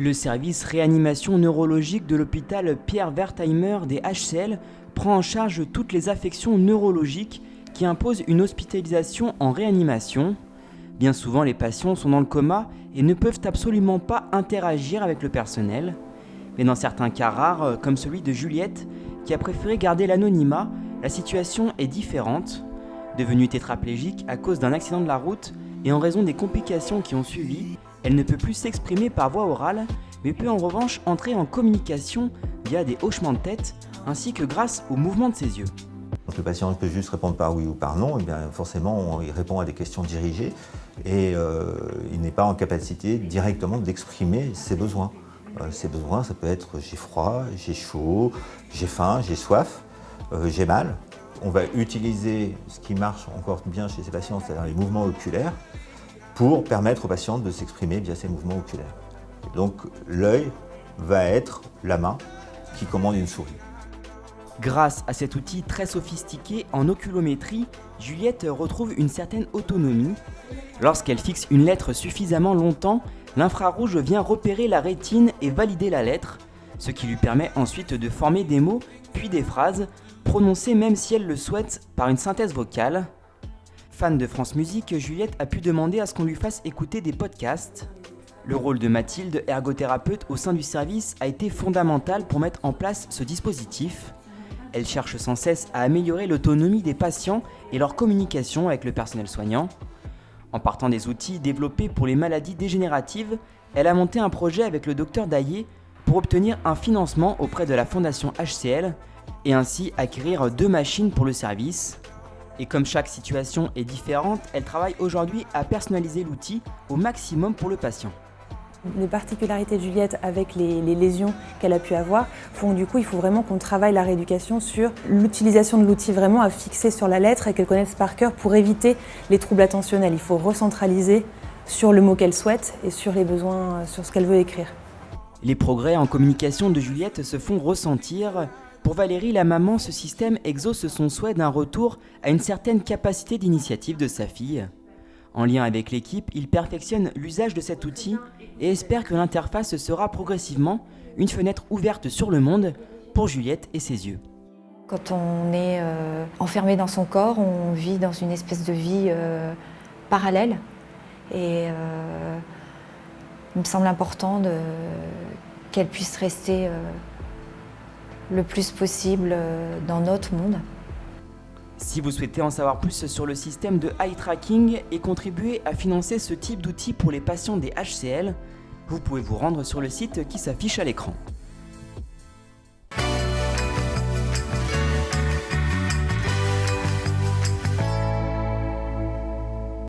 Le service réanimation neurologique de l'hôpital Pierre Wertheimer des HCL prend en charge toutes les affections neurologiques qui imposent une hospitalisation en réanimation. Bien souvent, les patients sont dans le coma et ne peuvent absolument pas interagir avec le personnel. Mais dans certains cas rares, comme celui de Juliette, qui a préféré garder l'anonymat, la situation est différente. Devenue tétraplégique à cause d'un accident de la route et en raison des complications qui ont suivi, elle ne peut plus s'exprimer par voie orale, mais peut en revanche entrer en communication via des hochements de tête, ainsi que grâce au mouvement de ses yeux. Donc le patient peut juste répondre par oui ou par non, et bien forcément il répond à des questions dirigées et il n'est pas en capacité directement d'exprimer ses besoins. Ses besoins, ça peut être j'ai froid, j'ai chaud, j'ai faim, j'ai soif, j'ai mal. On va utiliser ce qui marche encore bien chez ces patients, c'est-à-dire les mouvements oculaires, pour permettre aux patients de s'exprimer via ces mouvements oculaires. Et donc l'œil va être la main qui commande une souris. Grâce à cet outil très sophistiqué en oculométrie, Juliette retrouve une certaine autonomie. Lorsqu'elle fixe une lettre suffisamment longtemps, l'infrarouge vient repérer la rétine et valider la lettre, ce qui lui permet ensuite de former des mots puis des phrases, prononcées même si elle le souhaite par une synthèse vocale. Fan de France Musique, Juliette a pu demander à ce qu'on lui fasse écouter des podcasts. Le rôle de Mathilde, ergothérapeute au sein du service, a été fondamental pour mettre en place ce dispositif. Elle cherche sans cesse à améliorer l'autonomie des patients et leur communication avec le personnel soignant. En partant des outils développés pour les maladies dégénératives, elle a monté un projet avec le docteur Daillé pour obtenir un financement auprès de la Fondation HCL et ainsi acquérir 2 machines pour le service. Et comme chaque situation est différente, elle travaille aujourd'hui à personnaliser l'outil au maximum pour le patient. Les particularités de Juliette avec les lésions qu'elle a pu avoir font du coup il faut vraiment qu'on travaille la rééducation sur l'utilisation de l'outil vraiment à fixer sur la lettre et qu'elle connaisse par cœur pour éviter les troubles attentionnels. Il faut recentraliser sur le mot qu'elle souhaite et sur les besoins, sur ce qu'elle veut écrire. Les progrès en communication de Juliette se font ressentir. Pour Valérie, la maman, ce système exauce son souhait d'un retour à une certaine capacité d'initiative de sa fille. En lien avec l'équipe, il perfectionne l'usage de cet outil et espère que l'interface sera progressivement une fenêtre ouverte sur le monde pour Juliette et ses yeux. Quand on est enfermé dans son corps, on vit dans une espèce de vie parallèle. Et il me semble important qu'elle puisse rester le plus possible dans notre monde. Si vous souhaitez en savoir plus sur le système de eye tracking et contribuer à financer ce type d'outils pour les patients des HCL, vous pouvez vous rendre sur le site qui s'affiche à l'écran.